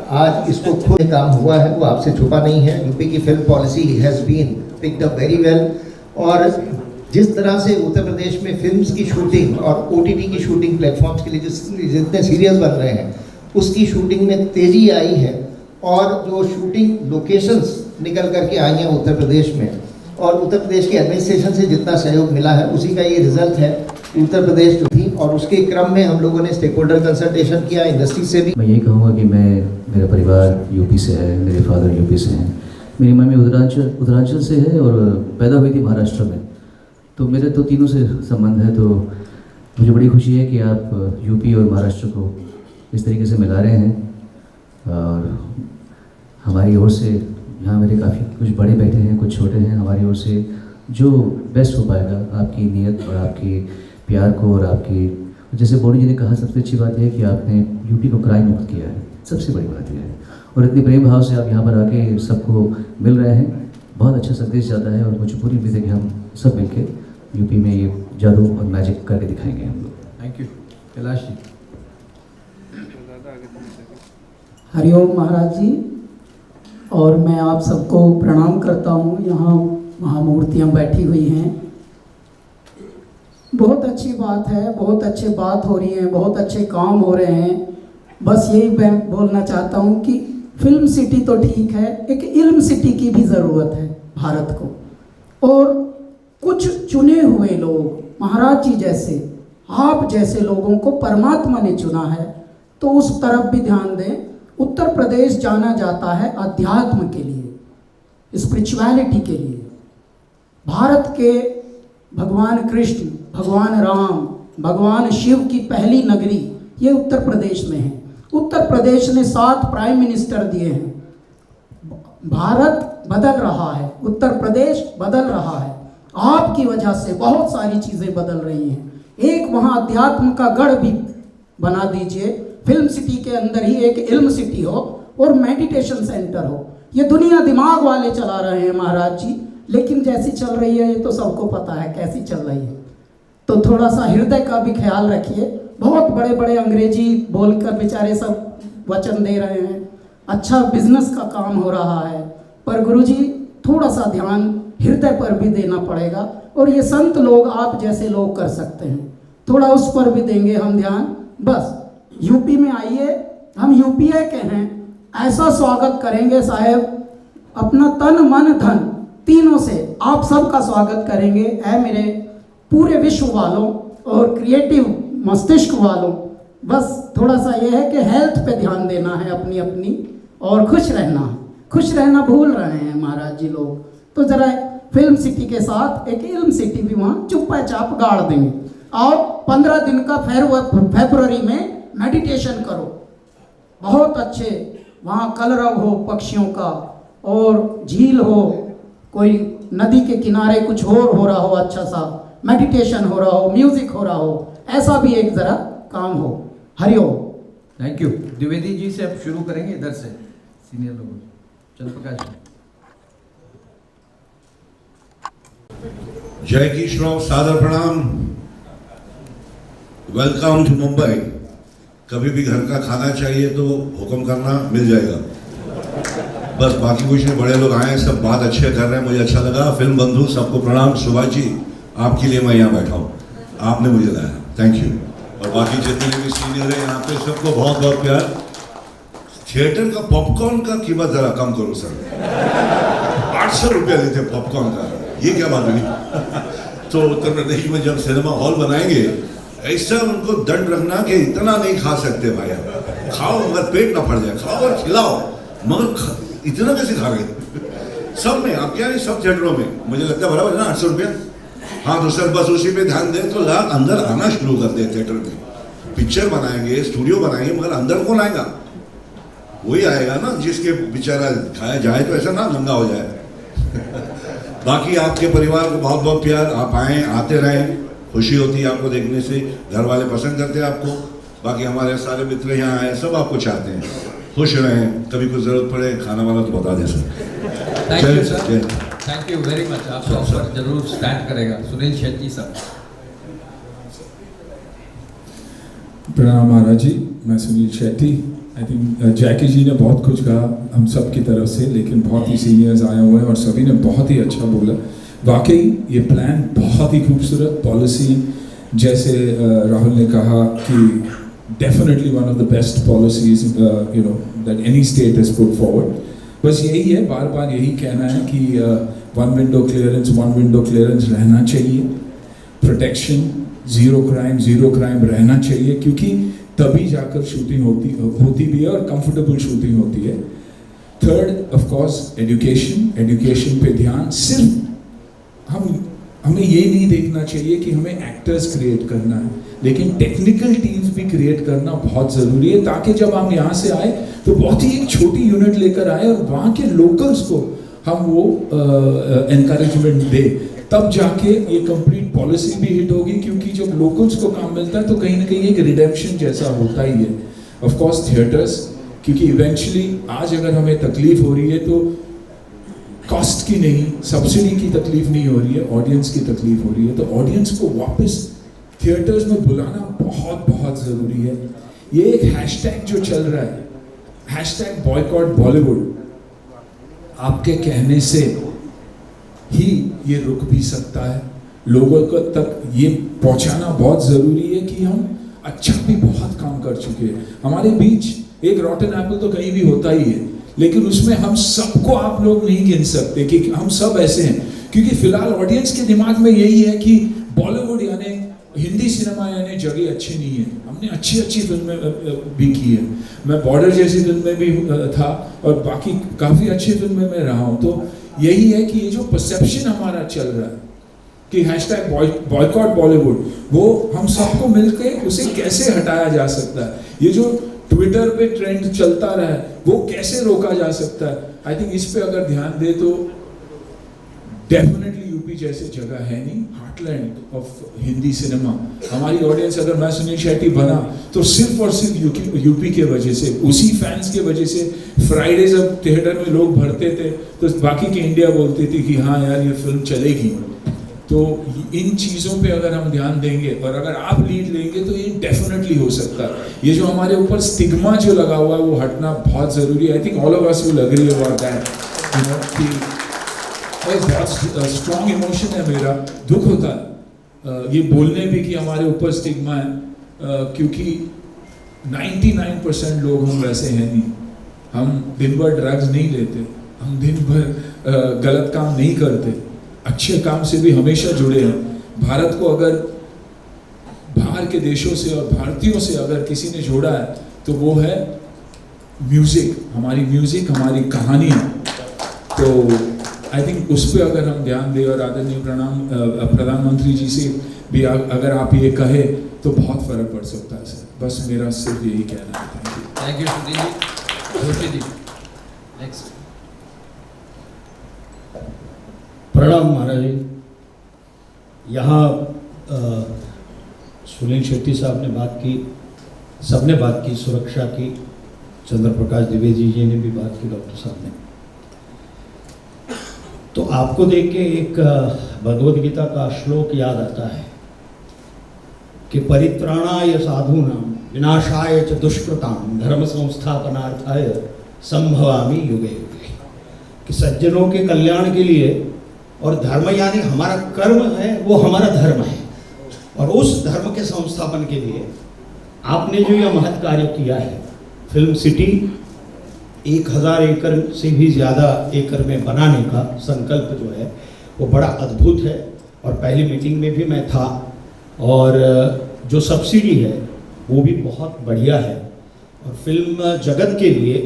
आज इसको खुद काम हुआ है वो आपसे छुपा नहीं है। यूपी की film policy has been picked up very well, और जिस तरह से उत्तर प्रदेश में फिल्म्स की शूटिंग और ओटीटी की शूटिंग प्लेटफॉर्म्स के लिए जितने सीरियल बन रहे हैं उसकी शूटिंग में तेज़ी आई है, और जो शूटिंग लोकेशंस निकल करके आई हैं उत्तर प्रदेश में, और उत्तर प्रदेश के एडमिनिस्ट्रेशन से जितना सहयोग मिला है उसी का ये रिजल्ट है। उत्तर प्रदेश जो थी, और उसके क्रम में हम लोगों ने स्टेक होल्डर कंसल्टेशन किया इंडस्ट्री से भी। मैं यही कहूँगा कि मेरा परिवार यूपी से है, मेरे फादर यूपी से हैं, मेरी मम्मी उत्तरांचल से है और पैदा हुई थी महाराष्ट्र में, तो मेरे तो तीनों से संबंध है। तो मुझे बड़ी खुशी है कि आप यूपी और महाराष्ट्र को इस तरीके से मिला रहे हैं, और हमारी ओर से यहाँ मेरे काफ़ी कुछ बड़े बैठे हैं, कुछ छोटे हैं, हमारी ओर से जो बेस्ट हो पाएगा आपकी नीयत और आपकी प्यार को, और आपकी जैसे बोनी जी ने कहा सबसे अच्छी बात यह है कि आपने यूपी को क्राइम मुक्त किया है, सबसे बड़ी बात यह है, और इतनी प्रेम भाव से आप यहाँ पर आके सबको मिल रहे हैं, बहुत अच्छा संदेश जाता है। और मुझे पूरी उम्मीद है कि हम सब मिलके यूपी में ये जादू और मैजिक करके दिखाएंगे हम लोग। Thank you. कैलाश जी। हरिओम महाराज जी, और मैं आप सबको प्रणाम करता हूँ। यहाँ महामूर्तियाँ बैठी हुई हैं, बहुत अच्छी बात है, बहुत अच्छी बात हो रही है, बहुत अच्छे काम हो रहे हैं। बस यही मैं बोलना चाहता हूँ कि फिल्म सिटी तो ठीक है, एक इल्म सिटी की भी ज़रूरत है भारत को, और कुछ चुने हुए लोग महाराज जी जैसे, आप जैसे लोगों को परमात्मा ने चुना है, तो उस तरफ भी ध्यान दें। उत्तर प्रदेश जाना जाता है अध्यात्म के लिए, स्पिरिचुअलिटी के लिए। भारत के भगवान कृष्ण, भगवान राम, भगवान शिव की पहली नगरी ये उत्तर प्रदेश में है। उत्तर प्रदेश ने 7 प्राइम मिनिस्टर दिए हैं। भारत बदल रहा है, उत्तर प्रदेश बदल रहा है, आपकी वजह से बहुत सारी चीज़ें बदल रही हैं। एक वहाँ अध्यात्म का गढ़ भी बना दीजिए, फिल्म सिटी के अंदर ही एक इल्म सिटी हो और मेडिटेशन सेंटर हो। ये दुनिया दिमाग वाले चला रहे हैं महाराज जी, लेकिन जैसी चल रही है ये तो सबको पता है कैसी चल रही है। तो थोड़ा सा हृदय का भी ख्याल रखिए। बहुत बड़े बड़े अंग्रेजी बोलकर बेचारे सब वचन दे रहे हैं, अच्छा बिजनेस का काम हो रहा है, पर गुरुजी थोड़ा सा ध्यान हृदय पर भी देना पड़ेगा, और ये संत लोग आप जैसे लोग कर सकते हैं, थोड़ा उस पर भी देंगे हम ध्यान। बस यूपी में आइए, हम यूपीए के हैं, ऐसा स्वागत करेंगे साहेब, अपना तन मन धन तीनों से आप सबका स्वागत करेंगे। ऐ मेरे पूरे विश्व वालों और क्रिएटिव मस्तिष्क वालों, बस थोड़ा सा ये है कि हेल्थ पे ध्यान देना है अपनी अपनी, और खुश रहना है। खुश रहना भूल रहे हैं महाराज जी लोग, तो ज़रा फिल्म सिटी के साथ एक इल्म सिटी भी वहाँ चुप्पा चाप गाड़ देंगे। और 15 दिन का फरवरी में मेडिटेशन करो, बहुत अच्छे वहाँ कलरव हो पक्षियों का, और झील हो, कोई नदी के किनारे कुछ और हो रहा हो, अच्छा सा मेडिटेशन हो रहा हो, म्यूजिक हो रहा हो, ऐसा भी एक ज़रा काम हो। हरिओम। Thank you. द्विवेदी जी से अब शुरू करेंगे, इधर से सीनियर लोग। चल प्रकाश जी। जय किशोर, सादर प्रणाम, वेलकम टू मुंबई। कभी भी घर का खाना चाहिए तो हुक्म करना, मिल जाएगा। बस बाकी कुछ नहीं, बड़े लोग आए हैं, सब बात अच्छे कर रहे हैं, मुझे अच्छा लगा। फिल्म बंधु सबको प्रणाम। सुभाष जी आपके लिए मैं यहाँ बैठा हूँ, आपने मुझे लाया, थैंक यू। और बाकी जितने भी सीनियर हैं यहाँ पे सबको बहुत बहुत प्यार। थिएटर का पॉपकॉर्न का कीमत जरा कम करो सर, 800 रुपया लेते पॉपकॉर्न का, ये क्या बात हुई? तो उत्तर प्रदेश में जब सिनेमा हॉल बनाएंगे ऐसा उनको दंड रखना कि इतना नहीं खा सकते भाई, खाओ मगर पेट ना फट जाए, खाओ और खिलाओ, मगर इतना कैसे खा रहे सब में? आप क्या नहीं, सब थिएटरों में मुझे लगता है बराबर है ना, 800 रुपया। हाँ तो सर बस उसी पे ध्यान दें तो लोग अंदर आना शुरू कर दे। थिएटर में पिक्चर बनाएंगे, स्टूडियो बनाएंगे, मगर अंदर कौन आएगा? वही आएगा ना जिसके बेचारा खाया जाए तो ऐसा ना नंगा हो जाए। बाकी आपके परिवार को बहुत बहुत प्यार, आप आए, आते रहें, खुशी होती है आपको देखने से, घर वाले पसंद करते हैं आपको। बाकी हमारे सारे मित्र यहाँ आए, सब आपको चाहते हैं, खुश रहें, कभी कुछ जरूरत पड़े खाना वाला तो बता दें sir. Thank you sir, thank you very much. आप सब जरूर स्टैंड करेगा। सुनील शेट्टी सर। प्रणाम महाराज जी, मैं सुनील शेट्टी, आई थिंक जैकी जी ने बहुत कुछ कहा हम सब की तरफ से, लेकिन बहुत ही सीनियर्स आए हुए हैं और सभी ने बहुत ही अच्छा बोला। वाकई ये प्लान बहुत ही खूबसूरत, पॉलिसी जैसे राहुल ने कहा कि definitely one of the best policies you know that any state has put forward. बस यही है, बार बार यही कहना है कि वन विंडो क्लियरेंस रहना चाहिए, प्रोटेक्शन, जीरो क्राइम रहना चाहिए, क्योंकि तभी जाकर शूटिंग होती भी है और कंफर्टेबल शूटिंग होती है। थर्ड ऑफ कोर्स एजुकेशन पे ध्यान। सिर्फ हमें ये नहीं देखना चाहिए कि हमें एक्टर्स क्रिएट करना है, लेकिन टेक्निकल टीम्स भी क्रिएट करना बहुत ज़रूरी है, ताकि जब हम यहाँ से आए तो बहुत ही एक छोटी यूनिट लेकर आए और वहाँ के लोकल्स को हम वो एनकरेजमेंट दें, तब जाके ये कंप्लीट पॉलिसी भी हिट होगी। क्योंकि जब लोकल्स को काम मिलता है तो कहीं ना कहीं एक रिडेम्पशन जैसा होता ही है। ऑफ कोर्स थिएटर्स, क्योंकि इवेंचुअली आज अगर हमें तकलीफ हो रही है तो कॉस्ट की नहीं, सब्सिडी की तकलीफ नहीं हो रही है, ऑडियंस की तकलीफ हो रही है। तो ऑडियंस को वापस थिएटर्स में बुलाना बहुत बहुत ज़रूरी है। ये एक हैशटैग जो चल रहा है, हैशटैग बॉयकॉट बॉलीवुड, आपके कहने से ही ये रुक भी सकता है। लोगों को तक ये पहुंचाना बहुत ज़रूरी है कि हम अच्छा भी बहुत काम कर चुके हैं। हमारे बीच एक रॉटन एप्पल तो कहीं भी होता ही है, लेकिन उसमें हम सबको आप लोग नहीं गिन सकते कि हम सब ऐसे हैं, क्योंकि फिलहाल ऑडियंस के दिमाग में यही है कि बॉलीवुड यानी हिंदी सिनेमा यानी जगह अच्छी नहीं है। हमने अच्छी फिल्में भी की है, मैं बॉर्डर जैसी फिल्में भी था और बाकी काफ़ी अच्छी फिल्में में रहा हूँ। तो यही है कि ये जो परसेप्शन हमारा चल रहा है कि हैशटैग बॉयकॉट बॉलीवुड, वो हम सबको मिलकर उसे कैसे हटाया जा सकता है। ये जो ट्विटर पे ट्रेंड चलता रहा है वो कैसे रोका जा सकता है। आई थिंक इस पे अगर ध्यान दे तो डेफिनेटली यूपी जैसे जगह है नहीं, हार्टलैंड ऑफ हिंदी सिनेमा। हमारी ऑडियंस, अगर मैं सुनील शेट्टी बना तो सिर्फ और सिर्फ यूपी के वजह से, उसी फैंस के वजह से। फ्राइडे जब थिएटर में लोग भरते थे तो बाकी की इंडिया बोलती थी कि हाँ यार ये फिल्म चलेगी। तो इन चीज़ों पे अगर हम ध्यान देंगे और अगर आप लीड लेंगे तो ये डेफिनेटली हो सकता है। ये जो हमारे ऊपर स्टिग्मा जो लगा हुआ है वो हटना बहुत ज़रूरी है। I think all of us will agree about that, you know, कि बहुत स्ट्रॉन्ग इमोशन है मेरा, दुख होता है ये बोलने भी कि हमारे ऊपर स्टिग्मा है, क्योंकि 99% लोग हम वैसे हैं नहीं। हम दिन भर ड्रग्स नहीं लेते, हम दिन भर गलत काम नहीं करते, अच्छे काम से भी हमेशा जुड़े हैं। भारत को अगर बाहर के देशों से और भारतीयों से अगर किसी ने जोड़ा है तो वो है म्यूज़िक, हमारी कहानियाँ। तो आई थिंक उस पर अगर हम ध्यान दें और आदरणीय प्रधानमंत्री जी से भी अगर आप ये कहे तो बहुत फर्क पड़ सकता है सर। बस मेरा सिर्फ यही कहना है। Thank you Sunil ji. Joshi ji next. प्रणाम महाराज जी। यहाँ सुनील शेट्टी साहब ने बात की, सबने बात की सुरक्षा की, चंद्र प्रकाश द्विवेदी जी ने भी बात की, डॉक्टर साहब ने। तो आपको देख के एक भगवद गीता का श्लोक याद आता है कि परित्राणाय साधूनां विनाशाय च दुष्कृतां धर्म संस्थापनार्थाय संभवामि युगे युगे। कि सज्जनों के कल्याण के लिए, और धर्म यानी हमारा कर्म है, वो हमारा धर्म है, और उस धर्म के संस्थापन के लिए आपने जो यह महत् कार्य किया है, फिल्म सिटी 1000 एकड़ से भी ज़्यादा एकड़ में बनाने का संकल्प जो है वो बड़ा अद्भुत है। और पहली मीटिंग में भी मैं था, और जो सब्सिडी है वो भी बहुत बढ़िया है। और फिल्म जगत के लिए,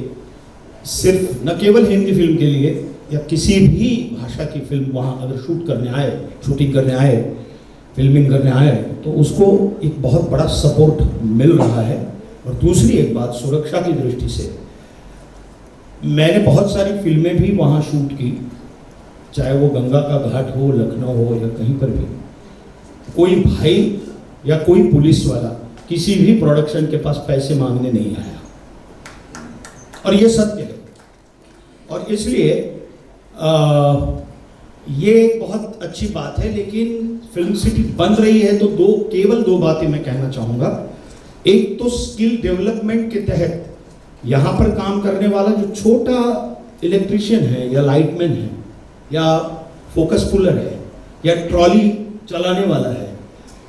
सिर्फ न केवल हिंदी फिल्म के लिए या किसी भी भाषा की फिल्म वहाँ अगर शूटिंग करने आए, फिल्मिंग करने आए, तो उसको एक बहुत बड़ा सपोर्ट मिल रहा है। और दूसरी एक बात, सुरक्षा की दृष्टि से मैंने बहुत सारी फिल्में भी वहाँ शूट की, चाहे वो गंगा का घाट हो, लखनऊ हो, या कहीं पर भी। कोई भाई या कोई पुलिस वाला किसी भी प्रोडक्शन के पास पैसे मांगने नहीं आया, और ये सत्य है। और इसलिए ये एक बहुत अच्छी बात है। लेकिन फिल्म सिटी बन रही है तो केवल दो बातें मैं कहना चाहूँगा। एक तो स्किल डेवलपमेंट के तहत यहाँ पर काम करने वाला जो छोटा इलेक्ट्रिशियन है या लाइटमैन है या फोकस पुलर है या ट्रॉली चलाने वाला है,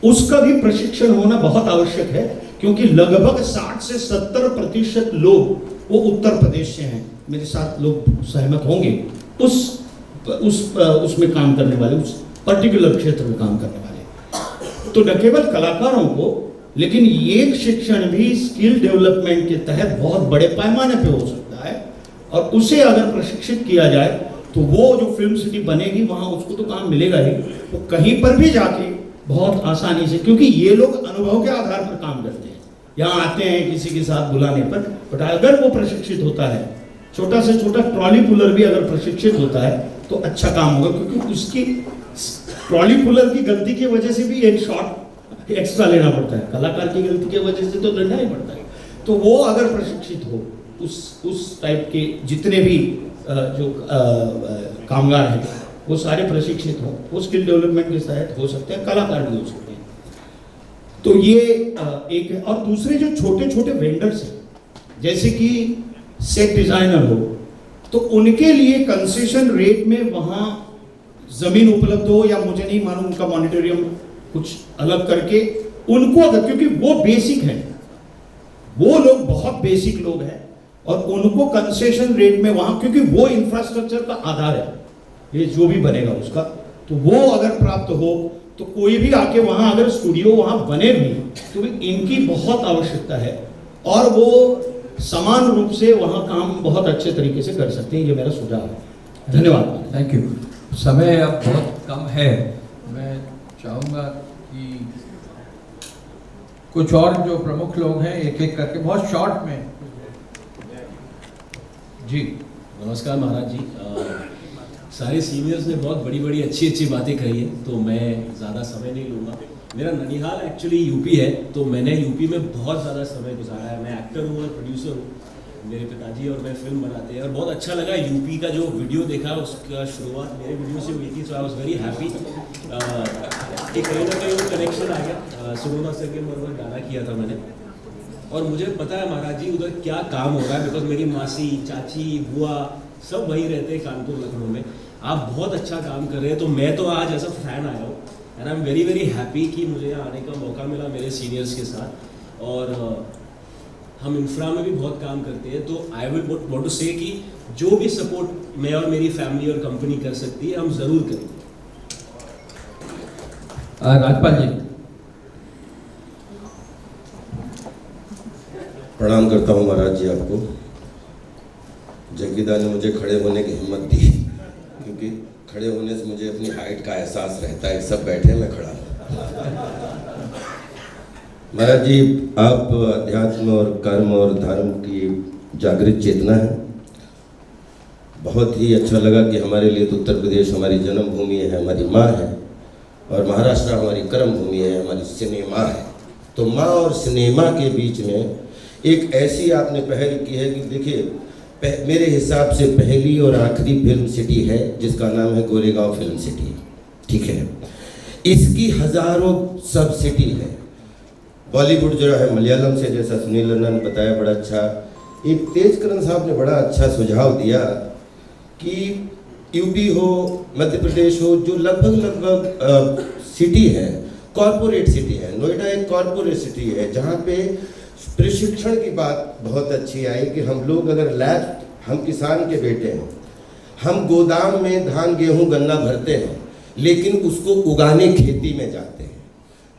उसका भी प्रशिक्षण होना बहुत आवश्यक है, क्योंकि लगभग 60 से 70% लोग वो उत्तर प्रदेश से हैं। मेरे साथ लोग सहमत होंगे। उसमें काम करने वाले, उस पर्टिकुलर क्षेत्र में काम करने वाले, तो न केवल कलाकारों को, लेकिन ये शिक्षण भी स्किल डेवलपमेंट के तहत बहुत बड़े पैमाने पे हो सकता है। और उसे अगर प्रशिक्षित किया जाए तो वो जो फिल्म सिटी बनेगी वहाँ उसको तो काम मिलेगा ही, वो कहीं पर भी जाके बहुत आसानी से, क्योंकि ये लोग अनुभव के आधार पर काम करते हैं, यहाँ आते हैं किसी के साथ बुलाने पर। बट अगर वो प्रशिक्षित होता है, छोटा से छोटा ट्रॉली पुलर भी अगर प्रशिक्षित होता है तो अच्छा काम होगा, क्योंकि उसकी ट्रॉली पुलर की गलती की वजह से भी एक शॉट एक्स्ट्रा लेना पड़ता है, कलाकार की गलती की वजह से तो लेना ही पड़ता है। तो वो अगर प्रशिक्षित हो, उस टाइप के जितने भी जो कामगार हैं वो सारे प्रशिक्षित हों, वो स्किल डेवलपमेंट के तहत हो सकते हैं, कलाकार भी हो सकते हैं। तो ये एक है। और दूसरे जो छोटे छोटे वेंडर्स हैं, जैसे कि सेट डिजाइनर हो, तो उनके लिए कंसेशन रेट में वहाँ जमीन उपलब्ध हो, या मुझे नहीं मालूम उनका मॉनिटरियम कुछ अलग करके उनको, अगर, क्योंकि वो बेसिक है, वो लोग बहुत बेसिक लोग हैं, और उनको कंसेशन रेट में वहां, क्योंकि वो इंफ्रास्ट्रक्चर का आधार है, ये जो भी बनेगा उसका, तो वो अगर प्राप्त हो तो कोई भी आके वहां अगर स्टूडियो वहां बने भी तो भी इनकी बहुत आवश्यकता है, और वो समान रूप से वहां काम बहुत अच्छे तरीके से कर सकते हैं। ये मेरा सुझाव है। धन्यवाद। Thank you. समय अब बहुत कम है, मैं चाहूँगा कि कुछ और जो प्रमुख लोग हैं एक एक करके बहुत शॉर्ट में। जी नमस्कार महाराज जी। सारे सीनियर्स ने बहुत बड़ी बड़ी अच्छी अच्छी बातें कही हैं, तो मैं ज़्यादा समय नहीं लूँगा। मेरा ननिहाल एक्चुअली यूपी है, तो मैंने यूपी में बहुत ज़्यादा समय गुजारा है। मैं एक्टर हूँ और प्रोड्यूसर हूँ। मेरे पिताजी और मैं फिल्म बनाते हैं, और बहुत अच्छा लगा यूपी का जो वीडियो देखा, उसका शुरुआत मेरे वीडियो से हुई थी, सो आई वॉज वेरी हैप्पी कि कहीं ना कहीं वो कनेक्शन आ गया। सुनोना सर के मरवर गाना किया था मैंने, और मुझे पता है महाराज जी उधर क्या काम हो रहा है, बिकॉज मेरी मासी, चाची, बुआ सब वहीं रहते हैं कानपुर, लखनऊ में। आप बहुत अच्छा काम कर रहे हैं, तो मैं तो आज ऐसा फैन आया हूँ, and I am very very happy कि मुझे यहाँ आने का मौका मिला मेरे सीनियर्स के साथ। और हम इंफ्रा में भी बहुत काम करते हैं, तो आई विल वांट टू से कि जो भी सपोर्ट मैं और मेरी फैमिली और कंपनी कर सकती है, हम ज़रूर करेंगे। राजपाल जी। प्रणाम करता हूँ महाराज जी आपको। जग्गीदा ने मुझे खड़े होने की हिम्मत दी, क्योंकि खड़े होने से मुझे अपनी हाइट का एहसास रहता है। सब बैठे, मैं खड़ा हूँ। महाराज जी, आप अध्यात्म और कर्म और धर्म की जागृत चेतना है। बहुत ही अच्छा लगा कि हमारे लिए तो उत्तर प्रदेश हमारी जन्मभूमि है, हमारी माँ है, और महाराष्ट्र हमारी कर्म भूमि है, हमारी सिनेमा है। तो माँ और सिनेमा के बीच में एक ऐसी आपने पहल की है कि देखिए, मेरे हिसाब से पहली और आखिरी फिल्म सिटी है जिसका नाम है गोरेगांव फिल्म सिटी, ठीक है। इसकी हजारों सब सिटी है। बॉलीवुड जो है मलयालम से, जैसा सुनील रन्ना ने बताया, बड़ा अच्छा। एक तेजकरण साहब ने बड़ा अच्छा सुझाव दिया कि यूपी हो, मध्य प्रदेश हो, जो लगभग सिटी है, कॉरपोरेट सिटी है। नोएडा एक कॉरपोरेट सिटी है, जहाँ पे प्रशिक्षण की बात बहुत अच्छी आई कि हम लोग अगर लैब, हम किसान के बेटे हैं, हम गोदाम में धान गेहूं गन्ना भरते हैं, लेकिन उसको उगाने खेती में जाते हैं।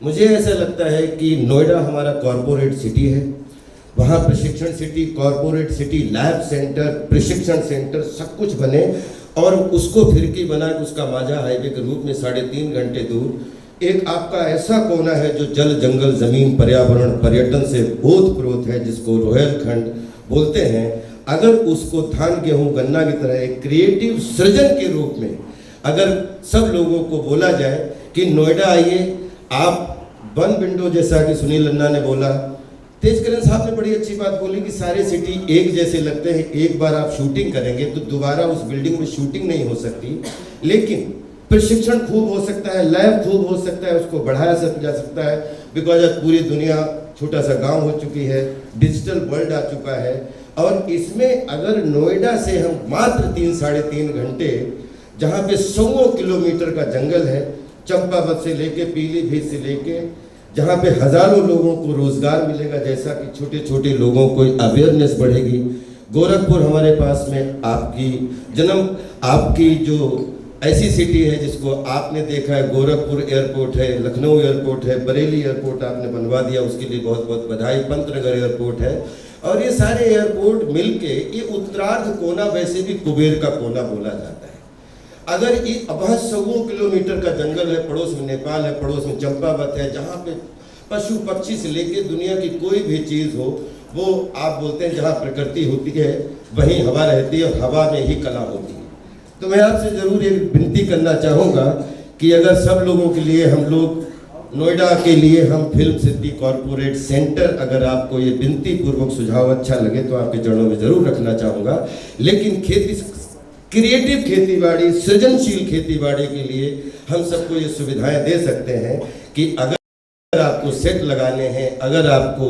मुझे ऐसा लगता है कि नोएडा हमारा कॉरपोरेट सिटी है, वहाँ प्रशिक्षण city, corporate city, lab centre, प्रशिक्षण सेंटर सब कुछ बने, और उसको फिरकी बना के उसका माझा हाईवे के रूप में 3.5 घंटे दूर एक आपका ऐसा कोना है जो जल, जंगल, जमीन, पर्यावरण, पर्यटन से ओतप्रोत है, जिसको रोहेलखंड बोलते हैं। अगर उसको धान गेहूं गन्ना की तरह एक क्रिएटिव सृजन के रूप में अगर सब लोगों को बोला जाए कि नोएडा आइए, आप वन विंडो, जैसा कि सुनील रन्ना ने बोला, तेजकरण साहब ने बड़ी अच्छी बात बोली कि सारे सिटी एक जैसे लगते हैं। एक बार आप शूटिंग करेंगे तो दोबारा उस बिल्डिंग में शूटिंग नहीं हो सकती, लेकिन प्रशिक्षण खूब हो सकता है, लैब खूब हो सकता है, उसको बढ़ाया जा सकता है। बिकॉज अब पूरी दुनिया छोटा सा गांव हो चुकी है, डिजिटल वर्ल्ड आ चुका है, और इसमें अगर नोएडा से हम मात्र 3-3.5 घंटे, जहाँ पे 100 किलोमीटर का जंगल है, चंपावत से लेके पीलीभीत से लेके, जहाँ पे हजारों लोगों को रोजगार मिलेगा, जैसा कि छोटे छोटे लोगों को अवेयरनेस बढ़ेगी। गोरखपुर हमारे पास में आपकी जो ऐसी सिटी है जिसको आपने देखा है, गोरखपुर एयरपोर्ट है, लखनऊ एयरपोर्ट है, बरेली एयरपोर्ट आपने बनवा दिया, उसके लिए बहुत बहुत बधाई। पंतनगर एयरपोर्ट है, और ये सारे एयरपोर्ट मिलके ये उत्तरार्ध कोना वैसे भी कुबेर का कोना बोला जाता है। अगर ये अब 100 किलोमीटर का जंगल है, पड़ोस में नेपाल है, पड़ोस में चंपावत है, जहाँ पे पशु पक्षी से लेके दुनिया की कोई भी चीज़ हो, वो आप बोलते हैं जहाँ प्रकृति होती है वहीं हवा रहती है, और हवा में ही कला होती है। तो मैं आपसे ज़रूर एक विनती करना चाहूँगा कि अगर सब लोगों के लिए हम लोग नोएडा के लिए हम फिल्म सिटी कॉरपोरेट सेंटर, अगर आपको ये विनती पूर्वक सुझाव अच्छा लगे तो आपके चरणों में ज़रूर रखना चाहूँगा। लेकिन क्रिएटिव खेतीबाड़ी, सृजनशील खेतीबाड़ी के लिए हम सबको ये सुविधाएं दे सकते हैं कि अगर आपको सेट लगाने हैं, अगर आपको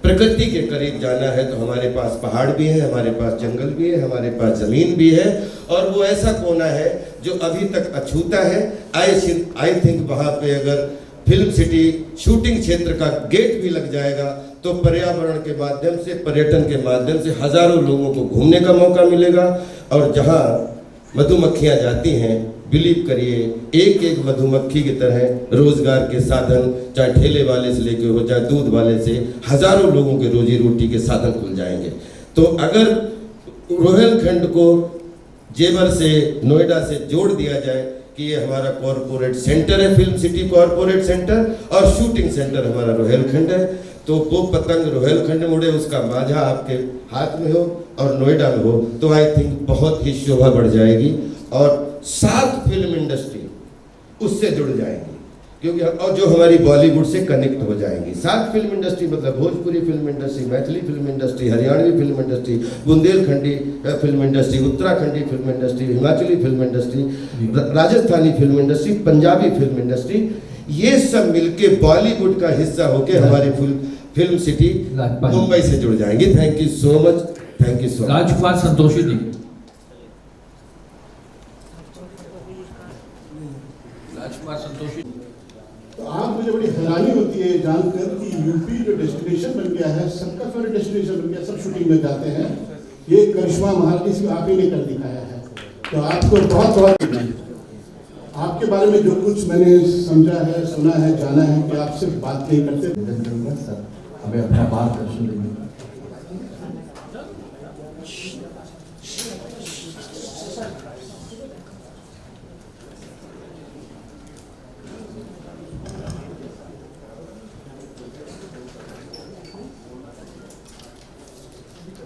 प्रकृति के करीब जाना है, तो हमारे पास पहाड़ भी है, हमारे पास जंगल भी है, हमारे पास ज़मीन भी है, और वो ऐसा कोना है जो अभी तक अछूता है। आई थिंक वहाँ पे अगर फिल्म सिटी शूटिंग क्षेत्र का गेट भी लग जाएगा तो पर्यावरण के माध्यम से, पर्यटन के माध्यम से हजारों लोगों को घूमने का मौका मिलेगा। और जहाँ मधुमक्खियाँ जाती हैं, बिलीव करिए, एक एक मधुमक्खी की तरह रोजगार के साधन, चाहे ठेले वाले से लेके हो, चाहे दूध वाले से, हजारों लोगों के रोजी रोटी के साधन खुल जाएंगे। तो अगर रोहिलखंड को जेवर से, नोएडा से जोड़ दिया जाए कि ये हमारा कॉरपोरेट सेंटर है, फिल्म सिटी कॉरपोरेट सेंटर, और शूटिंग सेंटर हमारा रोहिलखंड है, तो वो पतंग रोहिलखंड में उड़े, उसका मांझा आपके हाथ में हो और नोएडा में हो, तो आई थिंक बहुत ही शोभा बढ़ जाएगी। और 7 फिल्म इंडस्ट्री उससे जुड़ जाएंगी, क्योंकि और जो हमारी बॉलीवुड से कनेक्ट हो जाएंगी। 7 फिल्म इंडस्ट्री मतलब Bhojpuri film industry, Maithili film industry, Haryanvi film industry, Bundelkhandi film industry, Uttarakhandi film industry, Himachali film industry, Rajasthani film industry, Punjabi film industry, ये सब मिलके बॉलीवुड का हिस्सा होके हमारी फिल्म सिटी मुंबई से जुड़ जाएंगी। Thank you so much, thank you so much. Rajkumar Santoshi ji. Rajkumar Santoshi. तो आज मुझे बड़ी हैरानी होती है जानकर कि यूपी जो डेस्टिनेशन बन गया है, सबका फेवरेट डेस्टिनेशन बन गया, सब शूटिंग में जाते हैं। ये करिश्मा महारानी सिर्फ आप ही ने कर दिखाया है, तो आपको बहुत बहुत आपके बारे में जो कुछ मैंने समझा है, सुना है, जाना है कि आप सिर्फ बात नहीं करते। सर हमें अपना मार्गदर्शन देंगे।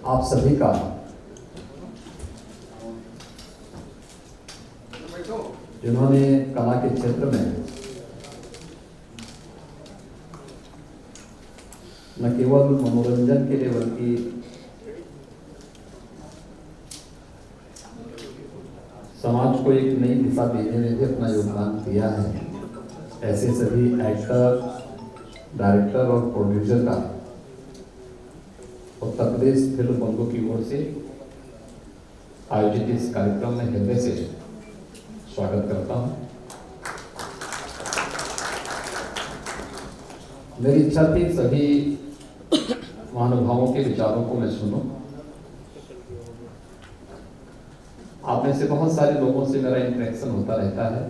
आप सभी का जिन्होंने कला के क्षेत्र में न केवल मनोरंजन के लिए बल्कि समाज को एक नई दिशा देने में भी अपना योगदान दिया है, ऐसे सभी एक्टर, डायरेक्टर और प्रोड्यूसर का उत्तर प्रदेश फिल्म बंधु की ओर से आयोजित इस कार्यक्रम में हृदय से स्वागत करता हूं। मेरी इच्छा थी सभी महानुभावों के विचारों को मैं सुनूं। आप में से बहुत सारे लोगों से मेरा इंटरेक्शन होता रहता है,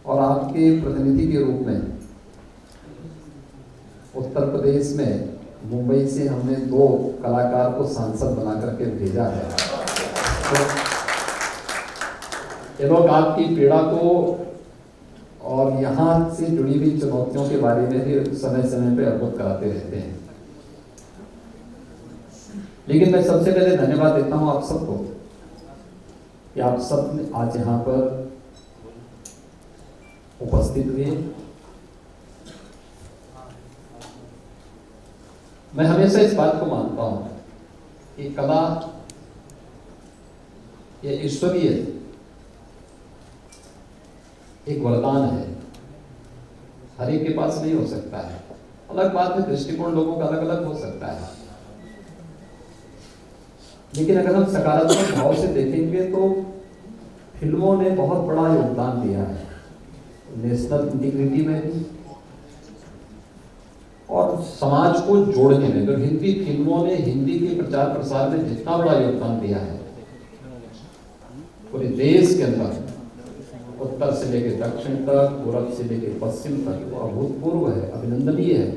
और आपके प्रतिनिधि के रूप में उत्तर प्रदेश में मुंबई से हमने 2 कलाकार को सांसद बना करके भेजा है। तो ये लोग आपकी पीड़ा को और यहाँ से जुड़ी हुई चुनौतियों के बारे में भी समय समय पे अवगत कराते रहते हैं। लेकिन मैं सबसे पहले धन्यवाद देता हूँ आप सबको कि आप सब आज यहाँ पर उपस्थित हुए। मैं हमेशा इस बात को मानता हूं कि कला ये ईश्वरीय एक वरदान है, हर एक के पास नहीं हो सकता है। अलग बात है, दृष्टिकोण लोगों का अलग अलग हो सकता है, लेकिन अगर हम सकारात्मक भाव से देखेंगे तो फिल्मों ने बहुत बड़ा योगदान दिया है नेशनल इंटीग्रिटी में भी और समाज को जोड़ने में। तो हिंदी फिल्मों ने हिंदी के प्रचार प्रसार में जितना बड़ा योगदान दिया है पूरे देश के अंदर, उत्तर से लेकर दक्षिण तक, पूर्व से लेकर पश्चिम तक, वो अभूतपूर्व है, अभिनंदनीय है।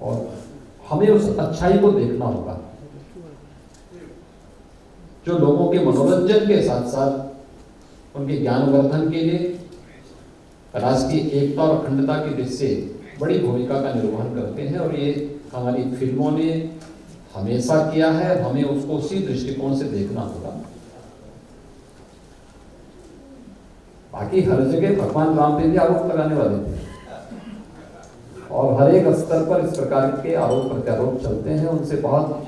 और हमें उस अच्छाई को देखना होगा जो लोगों के मनोरंजन के साथ साथ उनके ज्ञानवर्धन के लिए राष्ट्रीय एकता और अखंडता की दृष्टि से बड़ी भूमिका का निर्वहन करते हैं। और ये हमारी फिल्मों ने हमेशा किया है, हमें उसको उसी दृष्टिकोण से देखना होगा। बाकी हर जगह भगवान राम पे भी आरोप लगाने वाले थे और हर एक स्तर पर इस प्रकार के आरोप प्रत्यारोप चलते हैं, उनसे बहुत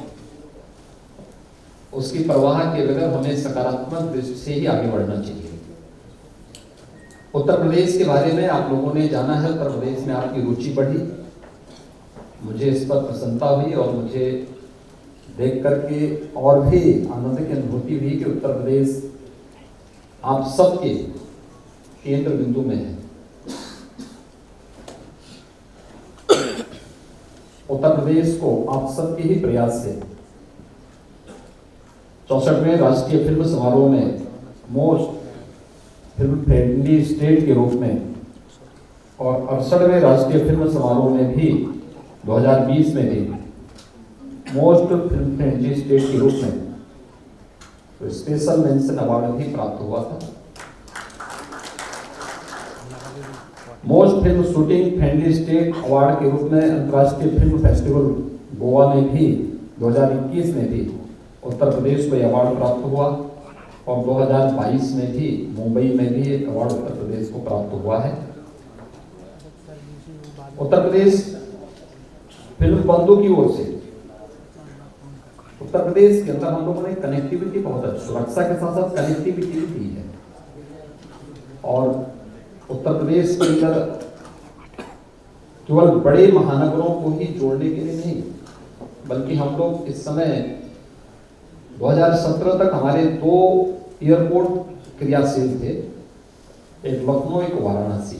उसकी परवाह के बगैर हमें सकारात्मक दृष्टि से ही आगे बढ़ना चाहिए। उत्तर प्रदेश के बारे में आप लोगों ने जाना है, उत्तर प्रदेश में आपकी रुचि बढ़ी, मुझे इस पर प्रसन्नता हुई और मुझे देख करके और भी आनंद की अनुभूति हुई कि उत्तर प्रदेश आप सबके केंद्र बिंदु में है। उत्तर प्रदेश को आप सबके ही प्रयास से 64वें राष्ट्रीय फिल्म समारोह में मोस्ट फिल्म फ्रेंडली स्टेट के रूप में और 68वें राष्ट्रीय फिल्म समारोह में भी 2020 में भी मोस्ट फिल्म फ्रेंडली स्टेट के रूप में तो स्पेशल मेंशन अवार्ड भी प्राप्त हुआ था। Most film shooting friendly state award के रूप में अंतर्राष्ट्रीय फिल्म फेस्टिवल गोवा में भी 2021 में भी उत्तर प्रदेश को अवार्ड प्राप्त हुआ और 2022 में भी मुंबई में भी एक अवार्ड उत्तर प्रदेश को प्राप्त हुआ है। उत्तर प्रदेश फिल्म बंधु की ओर से उत्तर प्रदेश के अंदर हम लोगों ने कनेक्टिविटी बहुत अच्छी, सुरक्षा के साथ साथ कनेक्टिविटी भी दी है और उत्तर प्रदेश के अंदर केवल बड़े महानगरों को ही जोड़ने के लिए नहीं बल्कि हम लोग इस समय 2017 तक हमारे 2 एयरपोर्ट क्रियाशील थे, एक लखनऊ एक वाराणसी।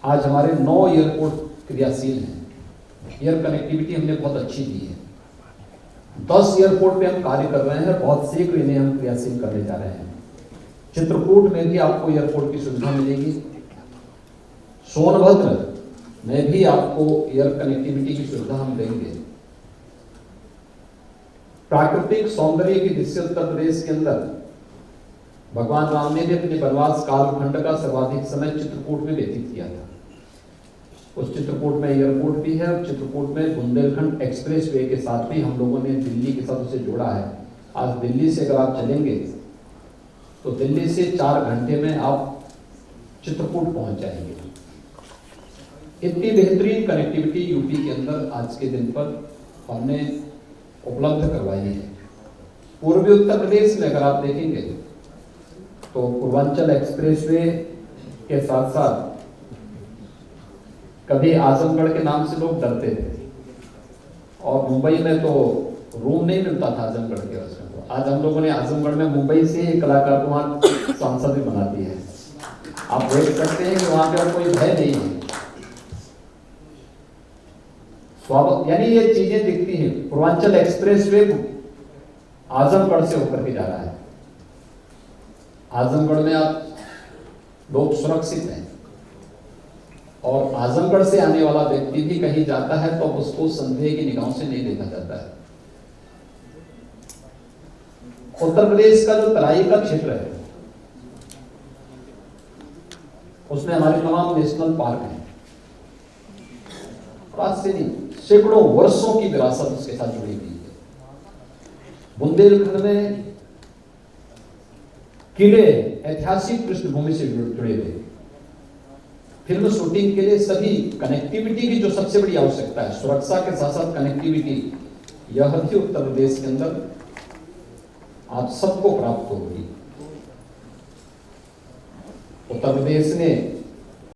आज हमारे 9 एयरपोर्ट क्रियाशील हैं। एयर कनेक्टिविटी हमने बहुत अच्छी दी है। 10 एयरपोर्ट पे हम कार्य कर रहे हैं, बहुत शीघ्र इन्हें हम क्रियाशील करने जा रहे हैं। चित्रकूट में भी आपको एयरपोर्ट की सुविधा मिलेगी, सोनभद्र में भी आपको एयर कनेक्टिविटी की सुविधा हम देंगे। प्राकृतिक सौंदर्य की दृष्टि से उत्तर प्रदेश के अंदर भगवान राम ने भी अपने वनवास कालखंड का सर्वाधिक समय चित्रकूट में व्यतीत किया था। उस चित्रकूट में एयरपोर्ट भी है और चित्रकूट में बुंदेलखंड एक्सप्रेसवे के साथ भी हम लोगों ने दिल्ली के साथ उसे जोड़ा है। आज दिल्ली से अगर आप चलेंगे तो दिल्ली से 4 घंटे में आप चित्रकूट पहुंच जाएंगे। इतनी बेहतरीन कनेक्टिविटी यूपी के अंदर आज के दिन पर हमने उपलब्ध करवाई है। पूर्वी उत्तर प्रदेश में अगर आप देखेंगे तो पूर्वांचल एक्सप्रेसवे के साथ साथ कभी आजमगढ़ के नाम से लोग डरते थे और मुंबई में तो रूम नहीं मिलता था आजमगढ़ के वजह से। आज हम लोगों ने आजमगढ़ में मुंबई से एक कलाकार को वहां सांसद भी बना दिया है। आप देख सकते हैं कि वहां पे कोई भय नहीं है। यानी ये चीजें दिखती हैं। पूर्वांचल एक्सप्रेसवे आजमगढ़ से होकर के जा रहा है। आजमगढ़ में आप लोग सुरक्षित हैं और आजमगढ़ से आने वाला व्यक्ति भी कहीं जाता है तो उसको संदेह की निगाहों से नहीं देखा जाता है। उत्तर प्रदेश का जो तराई का क्षेत्र है उसमें हमारे तमाम नेशनल पार्क हैं। आज से नहीं, सैकड़ों वर्षों की विरासत उसके साथ जुड़ी हुई है। बुंदेलखंड में किले ऐतिहासिक पृष्ठभूमि से जुड़े हुए। फिल्म शूटिंग के लिए सभी कनेक्टिविटी की जो सबसे बड़ी आवश्यकता है, सुरक्षा के साथ साथ कनेक्टिविटी, यह भी उत्तर प्रदेश के अंदर आप सबको प्राप्त होगी। उत्तर प्रदेश ने